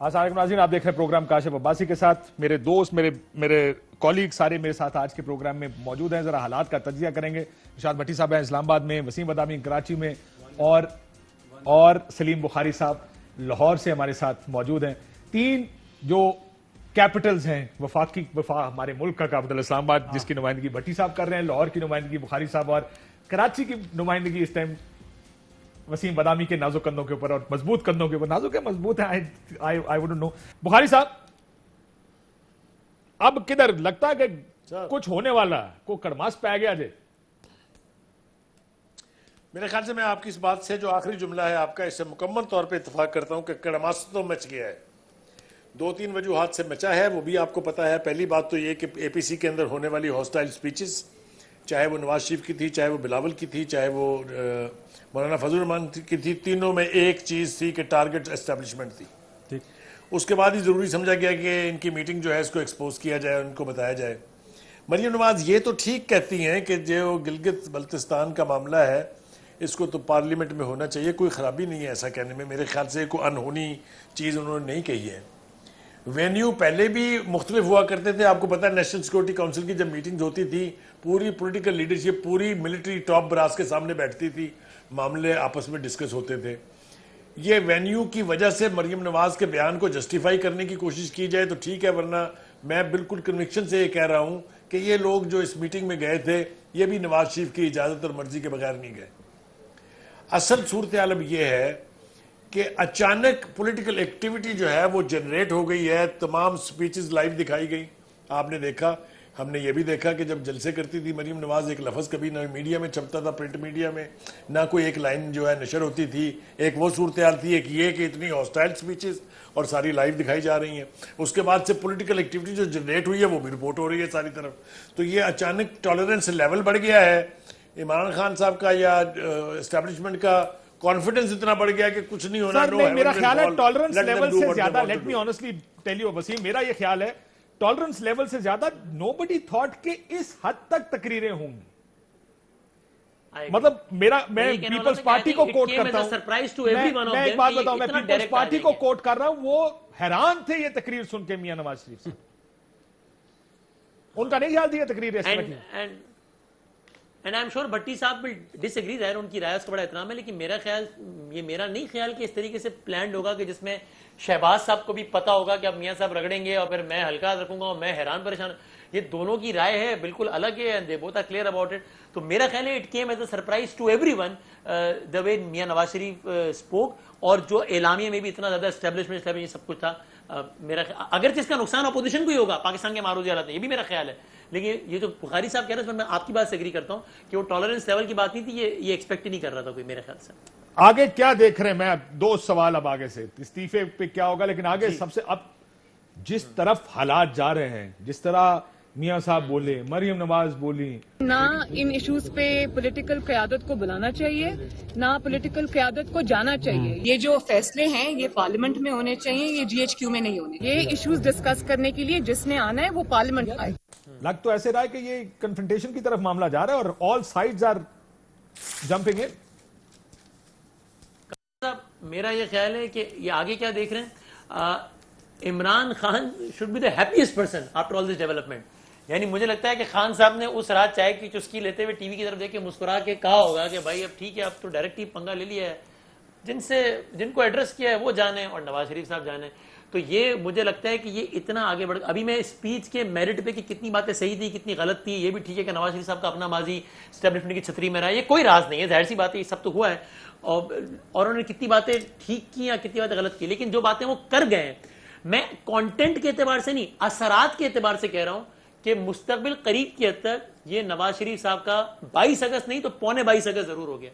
السلام علیکم ناظرین، آپ دیکھ رہے ہیں پروگرام کاشف عباسی کے ساتھ. میرے دوست میرے کولیگ سارے میرے ساتھ آج کے پروگرام میں موجود ہیں. ذرا حالات کا تجزیہ کریں گے. ارشاد بھٹی صاحب ہیں اسلام آباد میں، وسیم بدامی کراچی میں، اور سلیم بخاری صاحب لاہور سے ہمارے ساتھ موجود ہیں. تین جو کیپٹلز ہیں، وفاق ہمارے ملک کا کیپٹل اسلام آباد جس کی نمائندگی بھٹی صاحب کر رہے ہیں، لاہور کی نمائندگی بخاری صاحب، اور کراچی کی نمائندگی اس ٹائم وسیم بدامی کے نازک کندھوں کے اوپر اور مضبوط کندھوں کے اوپر. نازک ہے مضبوط ہے I wouldn't know. بخاری صاحب اب کدھر لگتا ہے کہ کچھ ہونے والا ہے، کوئی کڑماس پہ آ گیا جے؟ میرے خیال سے میں آپ کی اس بات سے جو آخری جملہ ہے آپ کا، اس سے مکمل طور پہ اتفاق کرتا ہوں کہ کڑماس تو مچ گیا ہے. 2-3 وجوہات سے مچا ہے، وہ بھی آپ کو پتا ہے. پہلی بات تو یہ کہ اے پی سی کے اندر ہونے والی ہاسٹائل سپیچز، چاہے وہ نواز شریف کی تھی، چاہے وہ بلاول کی تھی، چاہے وہ مولانا فضل الرحمان کی تھی، تینوں میں ایک چیز تھی کہ ٹارگٹ اسٹیبلشمنٹ تھی. اس کے بعد ہی ضروری سمجھا گیا کہ ان کی میٹنگ جو ہے اس کو ایکسپوز کیا جائے، ان کو بتایا جائے. مریم نواز یہ تو ٹھیک کہتی ہیں کہ جو گلگت بلتستان کا معاملہ ہے اس کو تو پارلیمنٹ میں ہونا چاہیے، کوئی خرابی نہیں ہے ایسا کہنے میں. میرے خیال سے کوئی انہونی چیز انہوں نے نہیں کہی ہے. وینیو پہلے بھی مختلف ہوا کرتے تھے. آپ کو پتا ہے نیشنل سیکورٹی کونسل کی جب میٹنگ ہوتی تھی، پوری پولیٹیکل لیڈرشپ، پوری ملٹری ٹاپ براس کے سامنے بیٹھتی تھی، معاملے آپس میں ڈسکس ہوتے تھے. یہ وینیو کی وجہ سے مریم نواز کے بیان کو جسٹیفائی کرنے کی کوشش کی جائے تو ٹھیک ہے، ورنہ میں بالکل کنوکشن سے یہ کہہ رہا ہوں کہ یہ لوگ جو اس میٹنگ میں گئے تھے یہ بھی نواز شریف کی اجازت اور مرضی کے بغیر نہیں گئے. اصل صورتحال اب یہ ہے کہ اچانک پولیٹیکل ایکٹیویٹی جو ہے وہ جنریٹ ہو گئی ہے. تمام سپیچز لائیو دکھائی گئی. آپ نے دیکھا، ہم نے یہ بھی دیکھا کہ جب جلسے کرتی تھی مریم نواز، ایک لفظ کبھی نہ میڈیا میں چھپتا تھا، پرنٹ میڈیا میں نہ کوئی ایک لائن جو ہے نشر ہوتی تھی. ایک وہ صورتحال تھی، ایک یہ کہ اتنی ہاسٹائل سپیچز اور ساری لائیو دکھائی جا رہی ہیں. اس کے بعد سے پولیٹیکل ایکٹیویٹی جو جنریٹ ہوئی ہے وہ بھی رپورٹ ہو رہی ہے ساری طرف. تو یہ اچانک ٹالرنس لیول بڑھ گیا ہے عمران خان صاحب کا یا اسٹیبلشمنٹ کا. کانفیڈنس اتنا بڑھ گیا کہ کچھ نہیں ہونا. سر میرا خیال ہے ٹالرنس لیول سے زیادہ، let me honestly tell you Wasim, میرا یہ خیال ہے ٹالرنس لیول سے زیادہ نوبڈی تھاٹ کہ اس حد تک تقریریں ہوں گی. مطلب میں پیپلز پارٹی کو کوٹ کرتا ہوں، میں ایک بات بتاؤں، میں پیپلز پارٹی کو کوٹ کر رہا ہوں، وہ حیران تھے یہ تقریر سن کے میاں نواز شریف سے. ان کا نہیں خیال تھی یہ تقریر اس طرح کی. اینڈ آئی ایم شور بھٹی صاحب ول ڈس ایگری، ظاہر ان کی رائے کا بڑا احترام ہے، لیکن میرا خیال، یہ میرا نہیں خیال کہ اس طریقے سے پلانڈ ہوگا کہ جس میں شہباز صاحب کو بھی پتا ہوگا کہ اب میاں صاحب رگڑیں گے اور پھر میں ہلکا رکھوں گا اور میں حیران پریشان. یہ دونوں کی رائے ہے بالکل الگ ہے، and they both are clear about it. تو میرا خیال ہے it came as a surprise to everyone the way Mian Nawaz Sharif spoke. اور جو اعلامیہ میں بھی اتنا زیادہ اسٹیبلشمنٹ سب کچھ تھا، میرا اگرچہ اس کا نقصان اپوزیشن کو ہی ہوگا، پاکستان کے معروضی حالات ہے، یہ بھی میرا خیال ہے. لیکن یہ جو بخاری صاحب کہہ رہے ہیں میں آپ کی بات سے ایگری کرتا ہوں کہ وہ ٹالرنس لیول کی بات نہیں تھی، یہ ایکسپیکٹ نہیں کر رہا تھا کوئی میرے خیال سے. آگے کیا دیکھ رہے ہیں؟ میں 2 سوال اب آگے سے، استعفے پہ کیا ہوگا، لیکن آگے سب سے اب جس طرف حالات جا رہے ہیں، جس طرح میاں صاحب بولے، مریم نواز بولی، نہ ان ایشوز پہ پولیٹیکل قیادت کو بلانا چاہیے، نہ پولیٹیکل قیادت کو جانا چاہیے. یہ جو فیصلے ہیں یہ پارلیمنٹ میں ہونے چاہیے، یہ جی ایچ کیو میں نہیں ہونے. یہ ایشوز ڈسکس کرنے کے لیے جس نے آنا ہے وہ پارلیمنٹ آئے. لگ تو ایسے رہا ہے کہ یہ کنفرنٹیشن کی طرف معاملہ جا رہا ہے اور آل سائڈز آر جمپنگ ان. میرا یہ خیال ہے کہ یہ آگے کیا دیکھ رہے ہیں، Imran Khan should be the happiest person after all this development. یعنی مجھے لگتا ہے کہ خان صاحب نے اس رات چائے کی چسکی لیتے ہوئے ٹی وی کی طرف دیکھ کے مسکرا کے کہا ہوگا کہ بھائی اب ٹھیک ہے، اب تو ڈائریکٹ ہی پنگا لے لیا ہے، جن کو ایڈریس کیا ہے وہ جانے اور نواز شریف صاحب جانے. تو یہ مجھے لگتا ہے کہ یہ اتنا آگے بڑھ. ابھی میں اسپیچ کے میرٹ پہ کہ کتنی باتیں صحیح تھی کتنی غلط تھی، یہ بھی ٹھیک ہے کہ نواز شریف صاحب کا اپنا ماضی اسٹیبلشمنٹ کی چھتری میں رہا ہے، یہ کوئی راز نہیں ہے، ظاہر سی بات ہے، یہ سب تو ہوا ہے. اور انہوں نے کتنی باتیں ٹھیک کی یا کتنی باتیں غلط کی، لیکن جو باتیں وہ کر گئے ہیں، میں کانٹینٹ کے اعتبار سے نہیں، اثرات کے اعتبار سے کہہ رہا ہوں کہ مستقبل قریب کی حد تک یہ نواز شریف صاحب کا 22 اگست نہیں تو 22.25 اگست ضرور ہو گیا.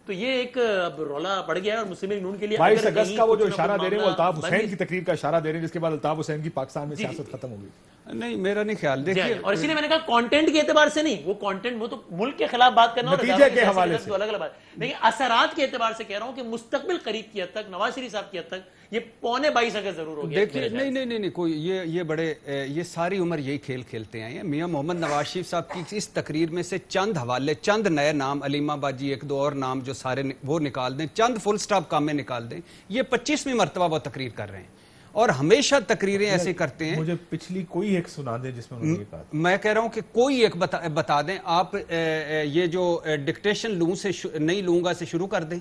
تو یہ ایک اب رولا پڑ گیا ہے اور مسلم لیگ نون کے لیے 22 اگست کا وہ جو اشارہ دے رہے ہیں وہ الطاف حسین کی تقریر کا اشارہ دے رہے ہیں، جس کے بعد الطاف حسین کی پاکستان میں سیاست ختم ہو گئی. نہیں میرا نہیں خیال. دیکھیے اور اسی لیے میں نے کہا کانٹینٹ کے اعتبار سے نہیں، وہ کانٹینٹ وہ تو ملک کے خلاف بات کرنا نتیجے کے حوالے سے الگ الگ بات، لیکن اثرات کے اعتبار سے کہہ رہا ہوں کہ مستقبل قریب کی حد تک نواز شریف صاحب کی حد تک یہ 22.25 اگست ضرور ہو گیا. دیکھیے نہیں کوئی یہ بڑے یہ ساری عمر یہی کھیل کھیلتے آئے ہیں. میاں محمد نواز شریف صاحب کی اس تقریر میں سے چند حوالے، چند نئے نام، علیمہ باجی، ایک دو اور نام جو سارے وہ نکال دیں، چند فل سٹاپ کام میں نکال دیں. یہ 25ویں مرتبہ وہ تقریر کر رہے ہیں اور ہمیشہ تقریریں ایسے کرتے ہیں. مجھے پچھلی کوئی ایک سنا دیں جس میں انہوں نے یہ کہا. میں کہہ رہا ہوں کہ کوئی ایک بتا دیں آپ. یہ جو ڈکٹیشن لوں سے نہیں لوں گا سے شروع کر دیں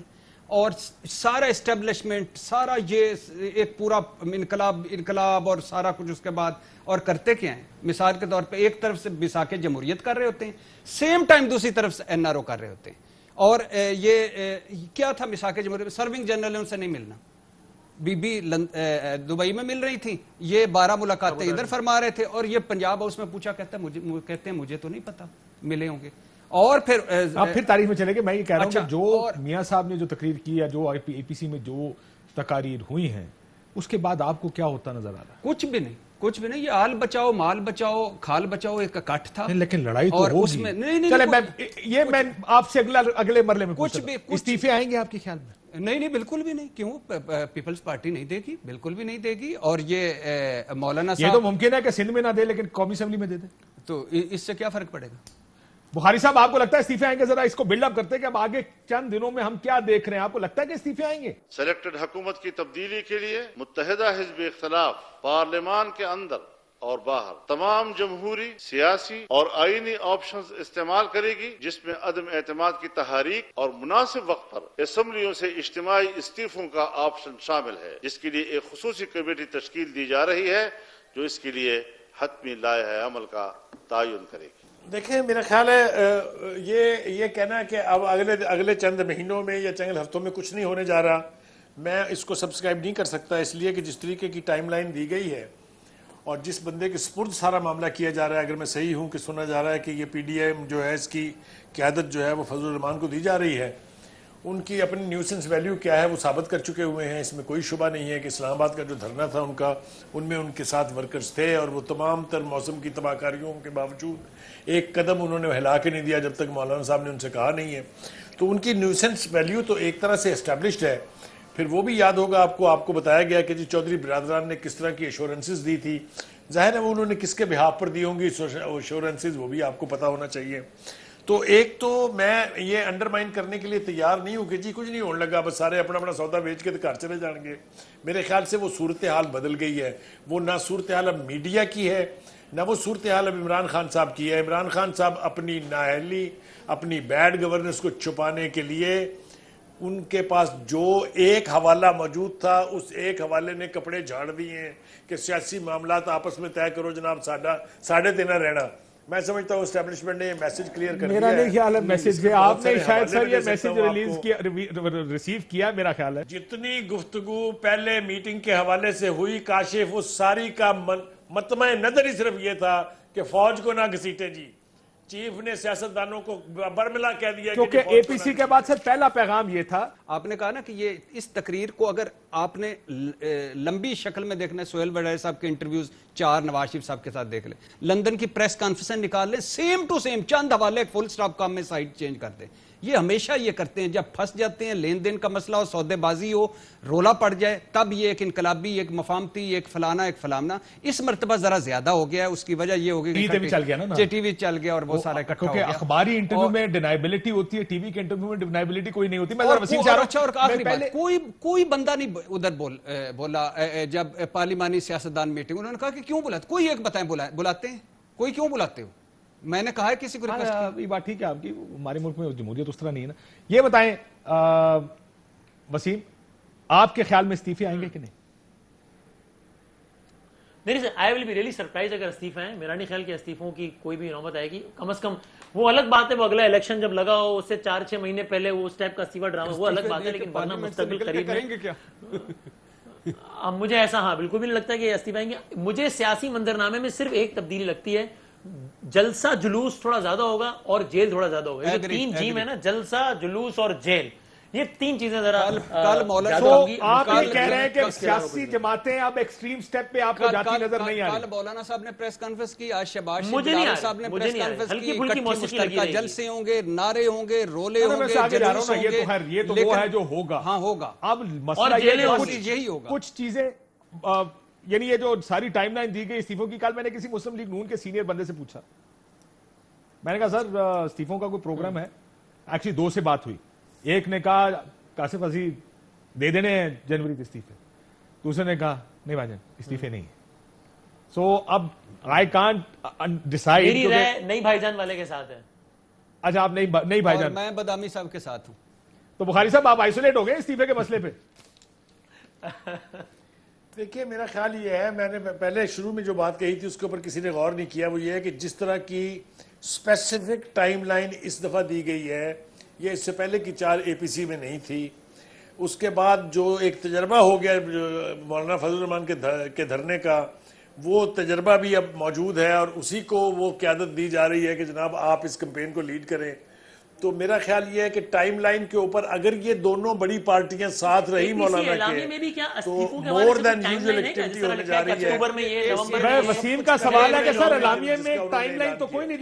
اور سارا اسٹیبلشمنٹ سارا یہ ایک پورا انقلاب اور سارا کچھ اس کے بعد اور کرتے کیا ہیں. مثال کے طور پہ ایک طرف سے بیساکھ جمہوریت کر رہے ہوتے ہیں, سیم ٹائم دوسری طرف سے NRO کر رہے ہوتے ہیں. اور یہ کیا تھا بیساکھ جمہوریت, سرونگ جنرل ان سے نہیں ملنا, بی بی دبئی میں مل رہی تھی, یہ 12 ملاقاتیں ادھر فرما رہے تھے, اور یہ پنجاب ہاؤس میں پوچھا کہتے ہیں مجھے تو نہیں پتا ملے ہوں گے. اور پھر آپ پھر تاریخ میں چلے گے. میں یہ کہہ رہا ہوں کہ جو میاں صاحب نے جو تقریر کی یا جو APC میں جو تقاریر ہوئی ہیں اس کے بعد آپ کو کیا ہوتا نظر آ رہا ہے؟ کچھ بھی نہیں. یہ آل بچاؤ مال بچاؤ کھال بچاؤ ایک اکٹھ تھا. لیکن لڑائی تو ہوگی. چلے میں آپ سے اگلے مرلے میں کچھ بھی استعفے آئیں گے آپ کے خیال میں؟ نہیں بالکل بھی نہیں. کیوں؟ پیپلز پارٹی نہیں دے گی, بالکل بھی نہیں دے گی. اور یہ مولانا صاحب, یہ تو ممکن ہے کہ سندھ میں نہ دے لیکن قومی اسمبلی میں دے دے, تو اس سے کیا فرق پڑے گا؟ بخاری صاحب آپ کو لگتا ہے استعفے آئیں گے؟ ذرا اس کو بلڈ اپ کرتے ہیں کہ اب آگے چند دنوں میں ہم کیا دیکھ رہے ہیں. آپ کو لگتا ہے کہ استعفے آئیں گے؟ سلیکٹڈ حکومت کی تبدیلی کے لیے متحدہ حزب اختلاف پارلیمان کے اندر اور باہر تمام جمہوری سیاسی اور آئینی آپشنز استعمال کرے گی, جس میں عدم اعتماد کی تحریک اور مناسب وقت پر اسمبلیوں سے اجتماعی استعفوں کا آپشن شامل ہے, جس کے لیے ایک خصوصی کمیٹی تشکیل دی جا رہی ہے جو اس کے لیے حتمی لائحہ عمل کا تعین کرے گی. دیکھیں میرا خیال ہے یہ کہنا کہ اب اگلے چند مہینوں میں یا چند ہفتوں میں کچھ نہیں ہونے جا رہا, میں اس کو سبسکرائب نہیں کر سکتا, اس لیے کہ جس طریقے کی ٹائم لائن دی گئی ہے اور جس بندے کے سپرد سارا معاملہ کیا جا رہا ہے, اگر میں صحیح ہوں کہ سنا جا رہا ہے کہ یہ PDM جو ہے اس کی قیادت جو ہے وہ فضل الرحمان کو دی جا رہی ہے. ان کی اپنی نیوسنس ویلیو کیا ہے وہ ثابت کر چکے ہوئے ہیں. اس میں کوئی شبہ نہیں ہے کہ اسلام آباد کا جو دھرنا تھا ان میں ان کے ساتھ ورکرز تھے, اور وہ تمام تر موسم کی تباہ کاریوں کے باوجود ایک قدم انہوں نے ہلا کے نہیں دیا جب تک مولانا صاحب نے ان سے کہا نہیں ہے. تو ان کی نیوسنس ویلیو تو ایک طرح سے اسٹیبلشڈ ہے. پھر وہ بھی یاد ہوگا آپ کو بتایا گیا کہ جی چودھری برادران نے کس طرح کی ایشورنسز دی تھی. ظاہر ہے وہ انہوں نے کس کے بہاف پر دی ہوں گی ایشورنسز, وہ بھی آپ کو پتا ہونا چاہیے. تو ایک تو میں یہ انڈرمائن کرنے کے لیے تیار نہیں ہوں کہ جی کچھ نہیں ہونے لگا, بس سارے اپنا سودا بیچ کے تو گھر چلے جائیں گے. میرے خیال سے وہ صورتحال بدل گئی ہے. وہ نہ صورتحال اب میڈیا کی ہے, نہ وہ صورتحال اب عمران خان صاحب کی ہے. عمران خان صاحب اپنی نااہلی, اپنی بیڈ گورننس کو چھپانے کے لیے ان کے پاس جو ایک حوالہ موجود تھا اس ایک حوالے نے کپڑے جھاڑ دیے ہیں کہ سیاسی معاملات آپس میں طے کرو جناب, ساڑھے دینا رہنا. میں سمجھتا ہوں اسٹیبلشمنٹ نے یہ میسج کلیئر کر دیا ہے. میرا نہیں خیال ہے میسج ہے, آپ نے شاید سر یہ میسج ریسیو کیا میرا خیال ہے. جتنی گفتگو پہلے میٹنگ کے حوالے سے ہوئی کاشف, اس ساری کا مطمع نظر ہی صرف یہ تھا کہ فوج کو نہ گھسیٹے. جی چیف نے سیاستدانوں کو برملا کہہ دیا, کیونکہ APC کے بعد سے پہلا پیغام یہ تھا. آپ نے کہا نا کہ یہ اس تقریر کو اگر آپ نے لمبی شکل میں دیکھنا ہے, سہیل وڈیرا صاحب کے انٹرویوز 4 نواز شریف صاحب کے ساتھ دیکھ لیں, لندن کی پریس کانفرنس نکال لیں, سیم ٹو سیم چند حوالے فل سٹاپ کام میں سائٹ چینج کر دیں. یہ ہمیشہ یہ کرتے ہیں, جب پھنس جاتے ہیں, لین دین کا مسئلہ ہو, سودے بازی ہو, رولا پڑ جائے, تب یہ ایک انقلابی, ایک مفاہمتی, ایک فلانا, ایک فلامنا. اس مرتبہ ذرا زیادہ ہو گیا ہے. اس کی وجہ یہ ہوگی کہ TV چل گیا نا, TV چل گیا اور وہ سارا اکٹھا ہو گیا. کیونکہ اخباری انٹرویو میں ڈینائبلٹی ہوتی ہے, TV کے انٹرویو میں ڈینائبلٹی کوئی نہیں ہوتی. میں ذرا وسیم چاہ رہا ہوں, کوئی بندہ نہیں ادھر بولا جب پارلیمانی سیاستدان میٹنگ, انہوں نے کہا کہ کیوں بلاتے, کوئی ایک بتائیں بلاتے ہیں, کوئی کیوں بلاتے ہو؟ میں نے کہا ہے کسی کو ریکویسٹ کی. یہ بات ٹھیک ہے آپ کی, ہمارے ملک میں جمہوریت اس طرح نہیں ہے نا. یہ بتائیں وسیم, آپ کے خیال میں استعفے آئیں گے کہ نہیں؟ نہیں سر, آئی ول بی ریئلی سرپرائز اگر استعفے ہیں. میرا نہیں خیال کہ استعفوں کی کوئی بھی نوبت آئے گی. کم از کم وہ الگ بات ہے, وہ اگلا الیکشن جب لگا ہو اس سے 4-6 مہینے پہلے وہ اس ٹائپ کا استعفا ڈرامہ, وہ الگ بات ہے. لیکن ورنہ مستقبل قریب کریں گے کیا؟ اب مجھے ایسا ہاں بالکل بھی نہیں لگتا کہ استعفے آئیں گے. مجھے سیاسی منظرنامے میں صرف ایک تبدیلی لگتی ہے, جلسہ جلوس تھوڑا زیادہ ہوگا اور جیل تھوڑا زیادہ ہوگا. یہ 3 جیم ہے نا, جلسہ جلوس اور جیل, یہ 3 چیزیں ذرا آپ یہ کہہ رہے ہیں کہ سیاسی جماعتیں اب ایکسٹریم سٹیپ پہ آپ کو جاتی نظر نہیں آ رہی. کل مولانا صاحب نے پریس کانفرنس کی, آج شہباز مجھے نہیں صاحب نے پریس کانفرنس کی, ہلکی موسیقی لگی رہے گی, جلسے ہوں گے, نعرے ہوں گے, رولے ہوں گے, جلوس ہوں گے. یہ تو وہ ہے جو ہوگا. ہاں ہوگا. اب مسئلہ یہی ہوگا. کچھ چیزیں یعنی یہ جو ساری ٹائم لائن دی گئی استعفوں کی, کل میں نے کسی مسلم لیگ نون کے سینئر بندے سے پوچھا, میں نے کہا سر استعفوں کا کوئی پروگرام ہے؟ ایکچولی 2 سے بات ہوئی. ایک نے کہا کاشف عزیز دے دینے ہیں جنوری کے استعفے, دوسرے نے کہا نہیں بھائی جان استعفے نہیں. سو اب آئی کانٹ ڈیسائیڈ. میری رائے نئی بھائی جان والے کے ساتھ ہے. اچھا آپ نہیں بھائی جان. میں بدامی صاحب کے ساتھ ہوں. تو بخاری صاحب آپ آئسولیٹ ہو گئے استعفے کے مسئلے پہ؟ دیکھیے میرا خیال یہ ہے, میں نے پہلے شروع میں جو بات کہی تھی اس کے اوپر کسی نے غور نہیں کیا, وہ یہ ہے کہ جس طرح کی اسپیسیفک ٹائم لائن اس دفعہ دی گئی ہے یہ اس سے پہلے کی 4 APC میں نہیں تھی. اس کے بعد جو ایک تجربہ ہو گیا مولانا فضل الرحمان کے دھرنے کا, وہ تجربہ بھی اب موجود ہے اور اسی کو وہ قیادت دی جا رہی ہے کہ جناب آپ اس کمپین کو لیڈ کریں. تو میرا خیال یہ ہے کہ ٹائم لائن کے اوپر اگر یہ دونوں بڑی پارٹیاں ساتھ رہی مولانا کے تو مور دین یوزل ایکٹیویٹی ہونے جا رہی ہے. وسیم کا سوال ہے کہ سر اعلامیے میں ٹائم لائن تو کوئی نہیں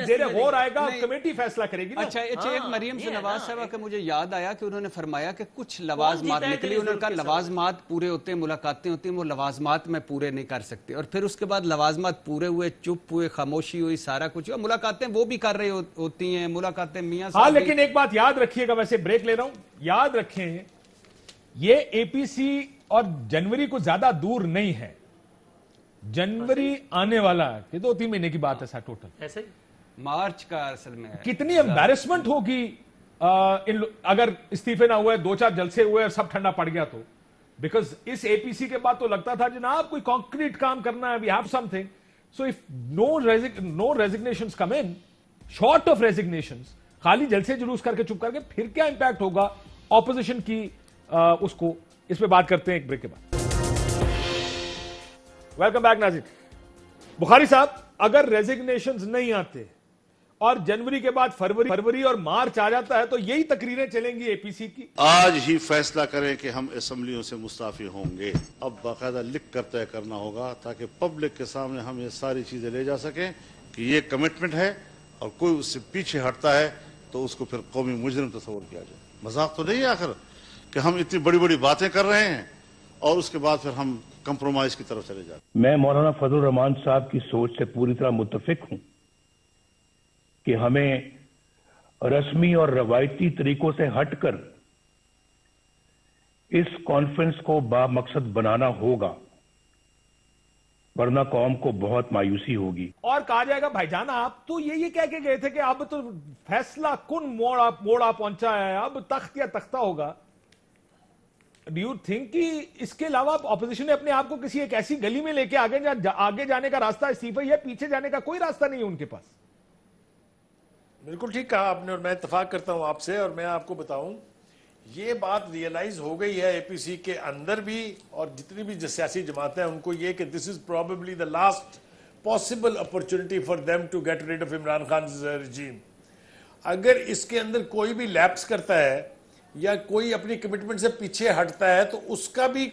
دی, غور آئے گا, کمیٹی فیصلہ کرے گی. اچھا ایک مریم سے نواز صاحبہ کہ مجھے یاد آیا کہ انہوں نے فرمایا کہ کچھ لوازمات نکلی, انہوں نے کہا لوازمات پورے ہوتے ہیں, ملاقاتیں ہوتی ہیں, وہ لوازمات میں پورے نہیں کر سکتے, اور پھر اس کے بعد لوازمات پورے ہوئے, چپ ہوئے, خاموشی ہوئی, سارا کچھ ہوا, ملاقاتیں وہ بھی کر رہی ہوتی ہیں, ملاقاتیں میاں صاحب. ہاں لیکن ایک بات یاد رکھیے گا, ویسے بریک لے رہا ہوں, یاد رکھیں یہ APC اور جنوری کو زیادہ دور نہیں ہے, جنوری آنے والا ہے, کہ 2-3 مہینے کی بات ہے سر ٹوٹل, ایسے مارچ کا اصل میں ہے. کتنی امبیرسمنٹ ہوگی اگر استعفے نہ ہوئے, 2-4 جلسے ہوئے اور سب ٹھنڈا پڑ گیا تو, بیکاز اس APC کے بعد تو لگتا تھا جناب کوئی کانکریٹ کام کرنا ہے, we have something. So if no resignations come in, short of resignations, خالی جلسے جلوس کر کے چپ کر کے, پھر کیا امپیکٹ ہوگا اپوزیشن کی اس کو, اس پہ بات کرتے ہیں ایک بریک کے بعد. ویلکم بیک ناظرین. بخاری صاحب اگر ریزگنیشنز نہیں آتے اور جنوری کے بعد فروری اور مارچ آ جاتا ہے تو یہی تقریریں چلیں گی APC کی. آج ہی فیصلہ کریں کہ ہم اسمبلیوں سے مستعفی ہوں گے. اب باقاعدہ لکھ کر طے کرنا ہوگا تاکہ پبلک کے سامنے ہم یہ ساری چیزیں لے جا سکیں کہ یہ کمٹمنٹ ہے, اور کوئی اس سے پیچھے ہٹتا ہے تو اس کو پھر قومی مجرم تصور کیا جائے. مذاق تو نہیں ہے آخر کہ ہم اتنی بڑی بڑی باتیں کر رہے ہیں اور اس کے بعد پھر ہم کمپرومائز کی طرف چلے جاتے ہیں. میں مولانا فضل الرحمان صاحب کی سوچ سے پوری طرح متفق ہوں کہ ہمیں رسمی اور روایتی طریقوں سے ہٹ کر اس کانفرنس کو با مقصد بنانا ہوگا, ورنہ قوم کو بہت مایوسی ہوگی. اور کہا جائے گا بھائی جان آپ تو یہ کہہ کے گئے تھے کہ اب تو فیصلہ کن موڑا پہنچا ہے, اب تخت یا تختہ ہوگا. ڈو یو تھنک کہ اس کے علاوہ اپوزیشن نے اپنے آپ کو کسی ایک ایسی گلی میں لے کے آگے جانے کا راستہ استعفے یا پیچھے جانے کا کوئی راستہ نہیں ہے ان کے پاس؟ بالکل ٹھیک کہا آپ نے, اور میں اتفاق کرتا ہوں آپ سے, اور میں آپ کو بتاؤں یہ بات ریئلائز ہو گئی ہے APC کے اندر بھی, اور جتنی بھی سیاسی جماعتیں ہیں ان کو یہ کہ this is probably the last possible opportunity for them to get rid of Imran Khan's regime. اگر اس کے اندر کوئی بھی لیپس کرتا ہے یا کوئی اپنی کمٹمنٹ سے پیچھے ہٹتا ہے تو اس کا بھی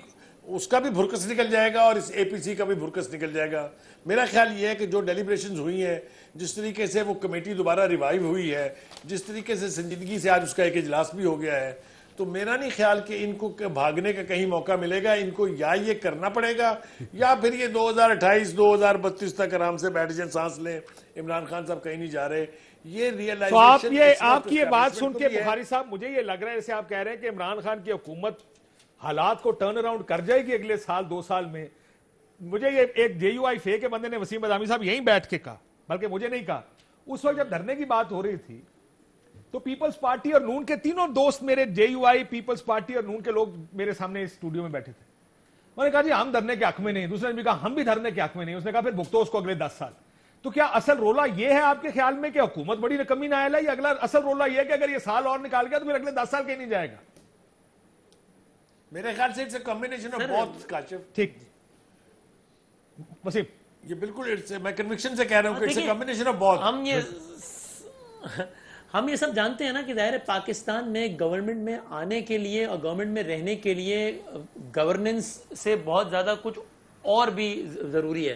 بھرکس نکل جائے گا اور اس APC کا بھی بھرکس نکل جائے گا. میرا خیال یہ ہے کہ جو ڈیلیبریشنز ہوئی ہیں, جس طریقے سے وہ کمیٹی دوبارہ ریوائیو ہوئی ہے, جس طریقے سے سنجیدگی سے آج اس کا ایک اجلاس بھی ہو گیا ہے, تو میرا نہیں خیال کہ ان کو بھاگنے کا کہیں موقع ملے گا. ان کو یا یہ کرنا پڑے گا یا پھر یہ 2028-2032 تک آرام سے بیٹھ جائیں, سانس لیں. عمران خان صاحب کہیں نہیں جا رہے. یہ ریئلائزیشن آپ کی یہ بات سن کے بخاری صاحب مجھے یہ لگ رہا ہے جیسے آپ کہہ رہے ہیں کہ عمران خان کی حکومت حالات کو ٹرن اراؤنڈ کر جائے گی اگلے سال 2 سال میں. مجھے یہ ایک JUI فے کے بندے نے, وسیم بدامی صاحب, یہیں بیٹھ کے کہا, بلکہ مجھے نہیں کہا, اس وقت جب دھرنے کی بات ہو رہی تھی تو پیپلز پارٹی اور نون کے تینوں دوست میرے, JUI, پیپلز پارٹی اور نون کے لوگ میرے سامنے اسٹوڈیو میں بیٹھے تھے. میں نے کہا جی ہم دھرنے کے حق میں نہیں. دوسرے نے بھی کہا ہم بھی دھرنے کے حق میں نہیں. اس نے کہا پھر بھگتو اس کو اگلے 10 سال. تو کیا اصل رولا یہ ہے آپ کے خیال میں کہ حکومت بڑی رقمی نائل ہے, یا اگلا اصل رولا یہ ہے کہ اگر یہ سال اور نکال گیا تو پھر اگلے 10 سال کہیں نہیں جائے گا؟ میرے خیال سے it's a combination of both. Kashif ٹھیک, وسیم یہ بالکل میں کنوکشن سے کہہ رہا ہوں کہ it's a combination of both. ہم یہ سب جانتے ہیں نا کہ ظاہر ہے پاکستان میں گورنمنٹ میں آنے کے لیے اور گورنمنٹ میں رہنے کے لیے گورننس سے بہت زیادہ کچھ اور بھی ضروری ہے.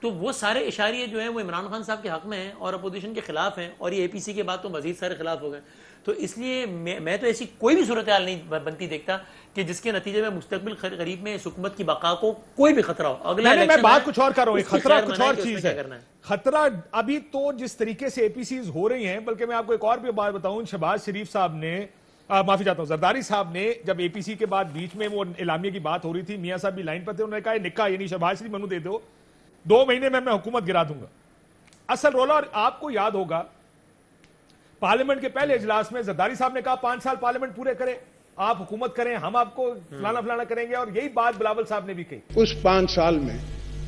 تو وہ سارے اشاریے جو ہیں وہ عمران خان صاحب کے حق میں ہیں اور اپوزیشن کے خلاف ہیں, اور یہ APC کے بعد تو مزید سارے خلاف ہو گئے. تو اس لیے میں تو ایسی کوئی بھی صورتحال نہیں بنتی دیکھتا کہ جس کے نتیجے میں مستقبل قریب میں اس حکومت کی بقا کو کوئی بھی خطرہ ہو. اگلا میں بات کچھ اور کر رہا ہوں, خطرہ کچھ اور چیز ہے. خطرہ ابھی تو جس طریقے سے APCs ہو رہی ہیں, بلکہ میں آپ کو ایک اور بھی بات بتاؤں, شہباز شریف صاحب نے معافی چاہتا ہوں, زرداری صاحب نے جب اے پی سی کے بعد بیچ میں وہ اعلامیہ کی بات ہو رہی تھی, میاں صاحب بھی لائن پر تھے, انہوں نے کہا نکاح یعنی شہباز شریف منو دے دو, 2 مہینے میں حکومت گرا دوں گا. اصل رولا, اور آپ کو یاد ہوگا پارلیمنٹ کے پہلے اجلاس میں زرداری صاحب نے کہا 5 سال پارلیمنٹ پورے کرے, آپ حکومت کریں, ہم آپ کو فلانا فلانا کریں گے, اور یہی بات بلاول صاحب نے بھی کہی. اس 5 سال میں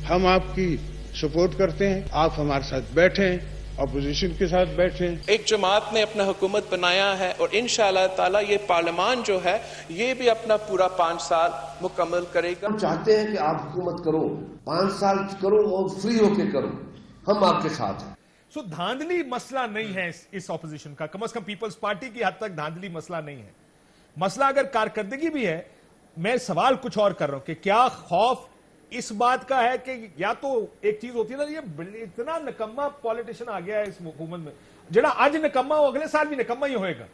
ہم آپ کی سپورٹ کرتے ہیں, آپ ہمارے ساتھ بیٹھیں, اپوزیشن کے ساتھ بیٹھیں. ایک جماعت نے اپنا حکومت بنایا ہے اور انشاءاللہ تعالی یہ پارلیمان جو ہے یہ بھی اپنا پورا 5 سال مکمل کرے گا. ہم چاہتے ہیں کہ آپ حکومت کرو, 5 سال کرو اور فری ہو کے کرو, ہم آپ کے ساتھ ہیں. سو دھاندلی مسئلہ نہیں ہے اس اپوزیشن کا, کم از کم پیپلز پارٹی کی حد تک دھاندلی مسئلہ نہیں ہے. مسئلہ اگر کارکردگی بھی ہے, میں سوال کچھ اور کر رہا ہوں کہ کیا خوف اس بات کا ہے کہ یا تو ایک چیز ہوتی ہے نا, یہ اتنا نکما پولیٹیشین آ گیا ہے اس حکومت میں, جڑا آج نکما ہو اگلے سال بھی نکما ہی ہوئے گا.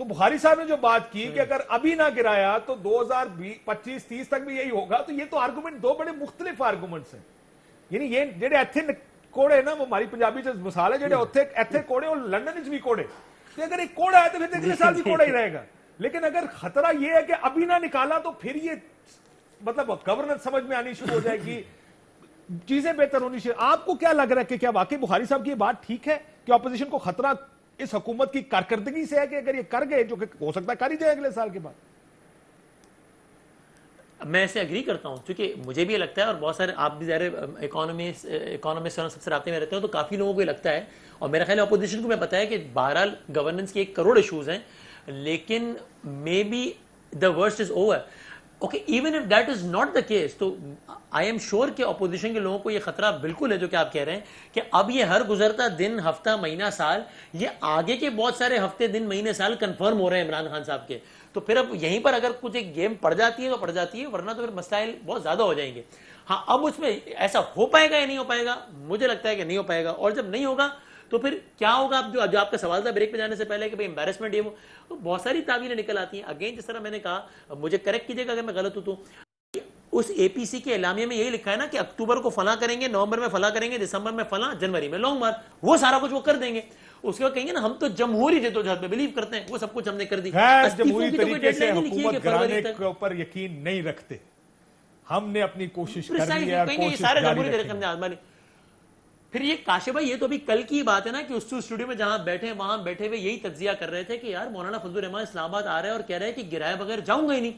تو بخاری صاحب نے جو بات کی کہ اگر ابھی نہ گرایا تو 2025-30 تک بھی یہی ہوگا, تو یہ تو آرگومنٹ 2 بڑے مختلف آرگومنٹس ہیں. یعنی یہ جڑے ایتھے کوڑے نا, وہ ہماری پنجابی سے مثال ہے, جڑے ایتھے کوڑے اور لندن وچ بھی کوڑے, تو اگر ایک کوڑا ہے تو پھر اگلے سال بھی کوڑا ہی رہے گا. لیکن اگر خطرہ یہ ہے کہ ابھی نہ نکالا تو پھر یہ مطلب گورننس سمجھ میں آنی شروع ہو جائے گی, چیزیں بہتر ہونی چاہیے. آپ کو کیا لگ رہا ہے کہ کیا واقعی بخاری صاحب کی یہ بات ٹھیک ہے کہ اپوزیشن کو خطرہ اس حکومت کی کارکردگی سے ہے کہ اگر یہ کر گئے, جو کہ ہو سکتا ہے کر ہی جائے اگلے سال کے بعد؟ میں اسے اگری کرتا ہوں, کیونکہ مجھے بھی یہ لگتا ہے, اور بہت سارے آپ بھی ظاہر اکانومسٹ سب سے رابطے میں رہتے ہو, تو کافی لوگوں کو یہ لگتا ہے, اور میرا خیال ہے اپوزیشن کو میں پتا ہے کہ بہرحال گورننس کے 1 کروڑ ایشوز ہیں, لیکن may be the worst is over. Okay, even if that is not the case, تو آئی ایم شیور کہ اپوزیشن کے لوگوں کو یہ خطرہ بالکل ہے جو کہ آپ کہہ رہے ہیں کہ اب یہ ہر گزرتا دن, ہفتہ, مہینہ, سال, یہ آگے کے بہت سارے ہفتے, دن, مہینے, سال کنفرم ہو رہے ہیں عمران خان صاحب کے. تو پھر اب یہیں پر اگر کچھ ایک گیم پڑ جاتی ہے تو پڑ جاتی ہے, ورنہ تو پھر مسائل بہت زیادہ ہو جائیں گے. ہاں, اب اس میں ایسا ہو پائے گا یا نہیں ہو پائے گا, مجھے لگتا ہے کہ نہیں ہو پائے گا. اور جب نہیں ہوگا تو پھر کیا ہوگا, جو آپ کا سوال تھا بریک پہ جانے سے پہلے کہ بھئی امبیرسمنٹ, یہ وہ, تو بہت ساری تعویلیں نکل آتی ہیں. اگین جس طرح میں نے کہا, مجھے کریکٹ کیجیے گا اگر میں غلط ہوں, تو اس اے پی سی کے اعلامیہ میں یہی لکھا ہے نا کہ اکتوبر کو فلاں کریں گے, نومبر میں فلاں کریں گے, دسمبر میں فلاں, جنوری میں لانگ مارچ, وہ سارا کچھ وہ کر دیں گے. اس کے بعد کہیں گے نا ہم تو جمہوری جدوجہد میں بلیو کرتے ہیں, وہ سب کچھ ہم نے کر دی. جمہوری طریقے سے حکومت گرانے کے اوپر یقین نہیں رکھتے, ہم نے اپنی کوشش کر لی ہے, کوشش جاری رکھیں. پھر یہ کاشف بھائی, یہ تو ابھی کل کی بات ہے نا کہ اسٹوڈیو میں جہاں بیٹھے وہاں بیٹھے ہوئے یہی تجزیہ کر رہے تھے کہ یار مولانا فضل الرحمان اسلام آباد آ رہے ہیں اور کہہ رہے ہیں کہ گرائے بغیر جاؤں گا ہی نہیں,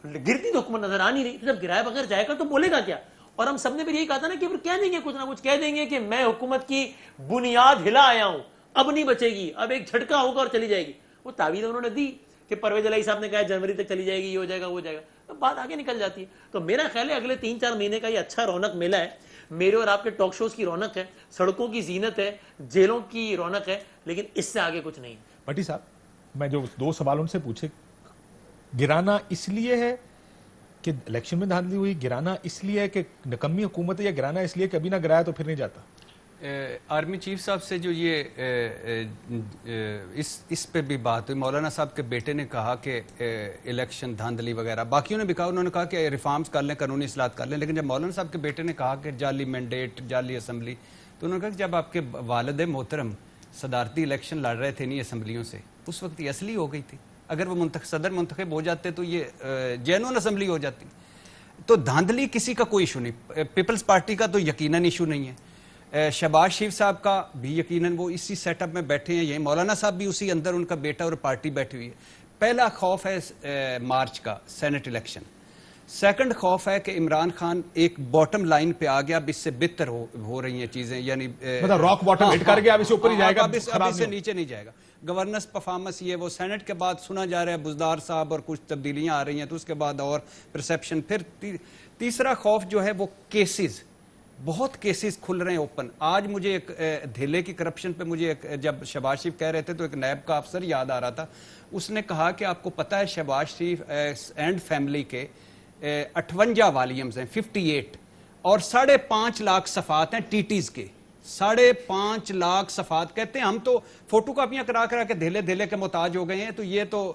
گرتی تو حکومت نظر آ نہیں رہی, جب گرائے بغیر جائے گا تو بولے گا کیا. اور ہم سب نے پھر یہی کہا تھا نا کہ پھر کہہ دیں گے کچھ نہ کچھ, کہہ دیں گے کہ میں حکومت کی بنیاد ہلا آیا ہوں, اب نہیں بچے گی, اب ایک جھٹکا ہوگا اور چلی جائے گی. وہ تعویذ انہوں نے دی کہ پرویز الہی صاحب نے کہا جنوری تک چلی جائے گی, یہ ہو جائے گا, وہ ہو جائے گا, تو بات آگے نکل جاتی ہے. تو میرا خیال ہے اگلے 3-4 مہینے کا یہ اچھا رونق میلہ ہے, میرے اور آپ کے ٹاک شوز کی رونق ہے, سڑکوں کی زینت ہے, جیلوں کی رونق ہے, لیکن اس سے آگے کچھ نہیں. بھٹی صاحب, میں جو 2 سوال ان سے پوچھے, گرانا اس لیے ہے کہ الیکشن میں دھاندلی ہوئی, گرانا اس لیے ہے کہ نکمی حکومت ہے, یا گرانا اس لیے کہ ابھی نہ گرایا تو پھر نہیں جاتا؟ آرمی چیف صاحب سے جو یہ اس پہ بھی بات ہوئی, مولانا صاحب کے بیٹے نے کہا کہ الیکشن دھاندلی وغیرہ, باقیوں نے بھی کہا, انہوں نے کہا کہ ریفارمز کر لیں, قانونی اصلاحات کر لیں, لیکن جب مولانا صاحب کے بیٹے نے کہا کہ جعلی مینڈیٹ, جعلی اسمبلی, تو انہوں نے کہا کہ جب آپ کے والد محترم صدارتی الیکشن لڑ رہے تھے نہیں اسمبلیوں سے, اس وقت یہ اصلی ہو گئی تھی, اگر وہ صدر منتخب ہو جاتے تو یہ جینون اسمبلی ہو جاتی. تو دھاندلی کسی کا کوئی ایشو نہیں, پیپلز پارٹی کا تو یقیناً ایشو نہیں ہے, شہباز شریف صاحب کا بھی یقیناً وہ اسی سیٹ اپ میں بیٹھے ہیں, یہی مولانا صاحب بھی اسی اندر, ان کا بیٹا اور پارٹی بیٹھی ہوئی ہے. پہلا خوف ہے مارچ کا سینٹ الیکشن, سیکنڈ خوف ہے کہ عمران خان ایک باٹم لائن پہ آ گیا, اب اس سے بہتر ہو رہی ہیں چیزیں, یعنی مطلب راک باٹم ہٹ کر گیا, اب اس سے اوپر ہی جائے گا, اب اس سے نیچے نہیں جائے گا. گورننس پرفارمنس یہ وہ سینٹ کے بعد سنا جا رہا ہے بزدار صاحب اور کچھ تبدیلیاں آ رہی ہیں, تو اس کے بعد اور پرسیپشن. پھر تیسرا خوف جو ہے وہ کیسز, بہت کیسز کھل رہے ہیں اوپن. آج مجھے ایک دھیلے کی کرپشن پہ مجھے جب شہباز شریف کہہ رہے تھے تو ایک نیب کا افسر یاد آ رہا تھا, اس نے کہا کہ آپ کو پتہ ہے شہباز شریف اینڈ فیملی کے 58 والیومز ہیں, 58, اور 5.5 لاکھ صفحات ہیں ٹی ٹیز کے, 5.5 لاکھ صفحات. کہتے ہیں ہم تو فوٹو کاپیاں کرا کے دھیلے کے محتاج ہو گئے ہیں, تو یہ تو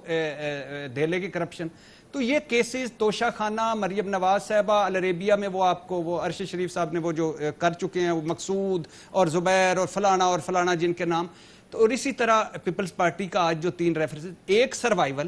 دھیلے کی کرپشن. تو یہ کیسز توشہ خانہ, مریم نواز صاحبہ العربیہ میں, وہ آپ کو وہ ارشد شریف صاحب نے وہ جو کر چکے ہیں, وہ مقصود اور زبیر اور فلانا جن کے نام. تو اور اسی طرح پیپلز پارٹی کا آج جو 3 ریفرنسز, ایک سروائیول,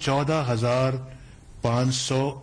14,500